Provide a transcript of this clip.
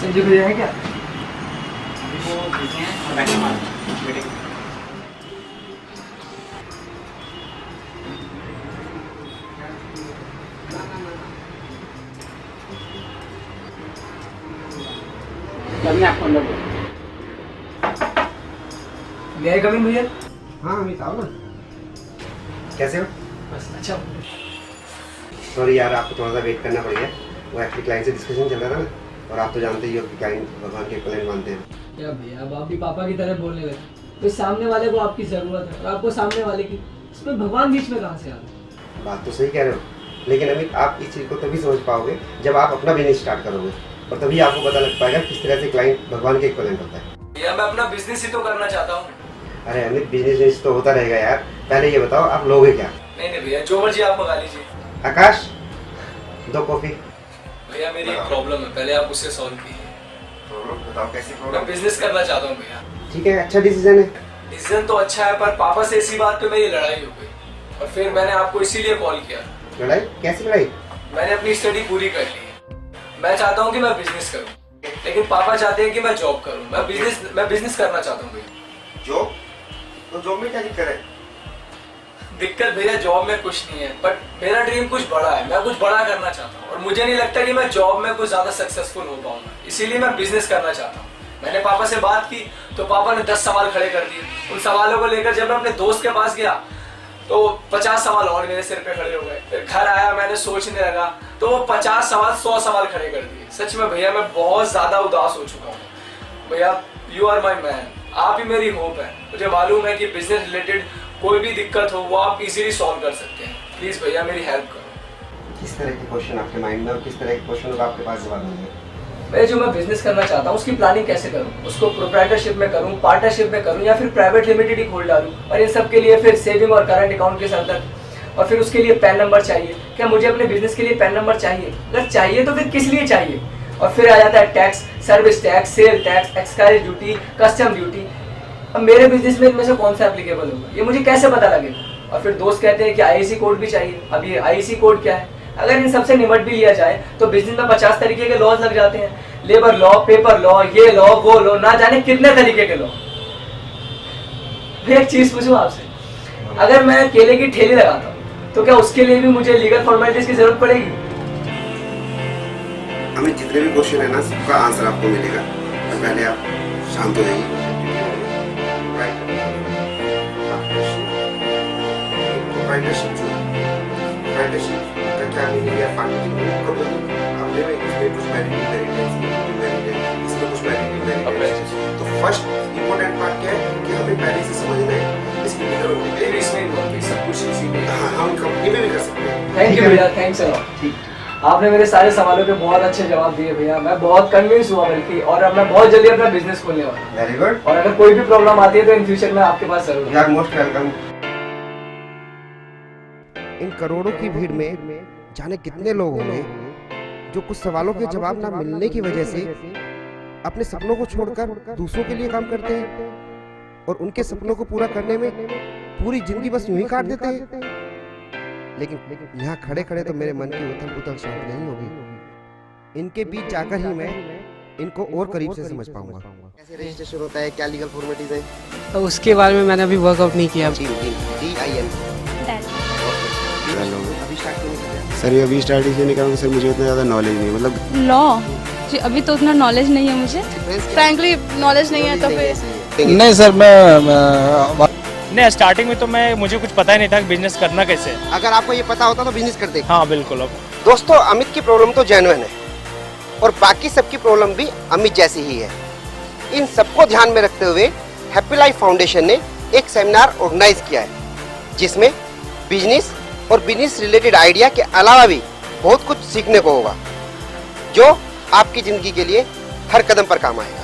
संजय भैया है क्या? वो बिजी हैं और बैठे हमारे मीटिंग। तभी आपको अंदर दो। मेरे कमिंग भैया। हाँ अमित आओ ना। कैसे हो? बस अच्छा। सॉरी यार, आपको थोड़ा सा वेट करना पड़ गया। वो एक्चुअली क्लाइंट से डिस्कशन चल रहा था ना, और आप तो जानते ही हो कि क्लाइंट भगवान के क्लाइंट मानते हैं। क्या भैया, अब आप भी पापा की तरह बोलने लगे। तो सामने वाले को आपकी जरूरत है और आपको सामने वाले की, इसमें भगवान बीच में कहाँ से आ गए? बात तो सही कह रहे हो, लेकिन अमित आप इस चीज़ को तभी समझ पाओगे जब आप अपना बिजनेस स्टार्ट करोगे, और तभी आपको पता लग पाएगा किस तरह से क्लाइंट भगवान के इक्विवेलेंट होता है। भैया मैं अपना बिजनेस ही तो करना चाहता हूँ। अरे अमित, बिजनेस तो होता रहेगा यार। पहले ये बताओ आप लोगे क्या? नहीं भैया, जो मर्जी आप मंगा लीजिए। आकाश, 2 कॉफी। भैया मेरी एक प्रॉब्लम है, पहले आप उससे सॉल्व कीजिए। बताओ कैसी मैं प्रॉब्लम? बिजनेस करना चाहता हूँ भैया। ठीक है, अच्छा डिसीजन है। डिसीजन तो अच्छा है, पर पापा से इसी बात पे मेरी लड़ाई हो गई और फिर मैंने आपको इसीलिए कॉल किया। लड़ाई? कैसी लड़ाई? मैंने अपनी स्टडी पूरी कर ली है। मैं चाहता हूँ कि मैं बिजनेस करूँ, लेकिन पापा चाहते हैं कि मैं जॉब करूँ। मैं बिजनेस करना चाहता हूँ भैया। जॉब? तो जॉब में क्या दिक्कत है? दिक्कत भैया जॉब में कुछ नहीं है, बट मेरा ड्रीम कुछ बड़ा है। मैं कुछ बड़ा करना चाहता हूँ और मुझे नहीं लगता कि मैं जॉब में कुछ ज्यादा सक्सेसफुल हो पाऊंगा, इसीलिए मैं बिजनेस करना चाहता हूँ। मैंने पापा से बात की तो पापा ने 10 सवाल खड़े कर दिए। उन सवालों को लेकर जब मैं अपने दोस्त के पास गया तो 50 सवाल और मेरे सिर पे खड़े हो गए। फिर घर आया, मैंने सोचने लगा तो वो 50 सवाल 100 सवाल खड़े कर दिए। सच में भैया मैं बहुत ज्यादा उदास हो चुका हूँ। भैया यू आर माई मैन, आप ही मेरी होप है। मुझे मालूम है कि बिजनेस रिलेटेड कोई भी दिक्कत हो वो आप इजीली सॉल्व कर सकते हैं। प्लीज भैया मेरी हेल्प करो। किस तरह के क्वेश्चन आपके माइंड में और किस तरह के क्वेश्चन का आपके पास जवाब होंगे? मैं जो मैं बिजनेस करना चाहता हूँ उसकी प्लानिंग कैसे करूँ, उसको प्रोप्राइटरशिप में करूँ, पार्टनरशिप में करूँ या फिर प्राइवेट लिमिटेड ही खोल डालूँ, और इन सब के लिए फिर सेविंग और करंट अकाउंट के साथ, और फिर उसके लिए पैन नंबर चाहिए। क्या मुझे अपने बिजनेस के लिए पैन नंबर चाहिए? अगर चाहिए तो फिर किस लिए चाहिए? और फिर आ जाता है tax, service tax, sale tax, excise duty, custom duty. अब मेरे बिजनेस में इनमें से कौन सा एप्लीकेबल होगा ये मुझे कैसे पता लगेगा? और फिर दोस्त कहते हैं कि आईसी कोड भी चाहिए। अब ये आईसी कोड क्या है? अगर इन सबसे निपट भी लिया जाए तो बिजनेस में 50 तरीके के लॉज लग जाते हैं। लेबर लॉ, पेपर लॉ, ये लॉ, वो लॉ, ना जाने कितने तरीके के लॉ। एक चीज पूछूं आपसे, अगर मैं केले की ठेली लगाता हूँ तो क्या उसके लिए भी मुझे लीगल फॉर्मेलिटीज की जरूरत पड़ेगी? हमें जितने भी क्वेश्चन है ना सबका आंसर आपको मिलेगा, तो पहले आप शांत हो जाइए। प्रोप्राइटरशिप का क्या मीनिंग है? हमने में इसमें कुछ इसमें कुछ तो फर्स्ट इम्पोर्टेंट पार्ट क्या है कि हमें पहले से समझना है इसकी लीगल सब कुछ इसी में। हाँ, हम कंपनी में भी कर सकते हैं। थैंक यू भैया, थैंक्स अ लॉट। ठीक, आपने मेरे सारे सवालों के बहुत अच्छे जवाब दिए भैया। मैं बहुत कन्विंस हुआ बल्कि, और अब मैं बहुत जल्दी अपना बिजनेस खोलने वाला हूँ। Very good. और अगर कोई भी प्रॉब्लम आती है तो इन फ्यूचर में आपके पास जरूर। You are most welcome. इन करोड़ों की भीड़ में जाने कितने लोग होंगे जो कुछ सवालों के जवाब ना मिलने की वजह से अपने सपनों को छोड़कर दूसरों के लिए काम करते हैं, और उनके सपनों को पूरा करने में पूरी जिंदगी बस यूं ही काट देते हैं। लेकिन यहाँ खड़े खड़े तो मेरे मन की उथल पुथल शांत नहीं होगी। इनके बीच जाकर ही मैं इनको और करीब से समझ पाऊंगा। कैसे रजिस्ट्रेशन होता है, क्या लीगल फॉर्मेलिटीज है, तो उसके बारे में मैंने अभी वर्कआउट नहीं किया। DIN। अभी स्टार्ट क्यों नहीं किया? सर अभी स्टार्ट इसलिए नहीं करूँगा सर, मुझे उतना ज़्यादा नॉलेज नहीं है। मतलब लॉ जी अभी तो उतना नॉलेज नहीं है मुझे, फ्रैंकली नॉलेज नहीं है तो फिर नहीं सर, मैं नहीं, स्टार्टिंग में तो मुझे कुछ पता ही नहीं था कि बिजनेस करना कैसे है। अगर आपको ये पता होता तो बिजनेस करते। हाँ बिल्कुल। अब दोस्तों, अमित की प्रॉब्लम तो जेन्युइन है और बाकी सबकी प्रॉब्लम भी अमित जैसी ही है। इन सबको ध्यान में रखते हुए हैप्पी लाइफ फाउंडेशन ने एक सेमिनार ऑर्गेनाइज किया है जिसमें बिजनेस और बिजनेस रिलेटेड आइडिया के अलावा भी बहुत कुछ सीखने को होगा जो आपकी जिंदगी के लिए हर कदम पर काम आएगा।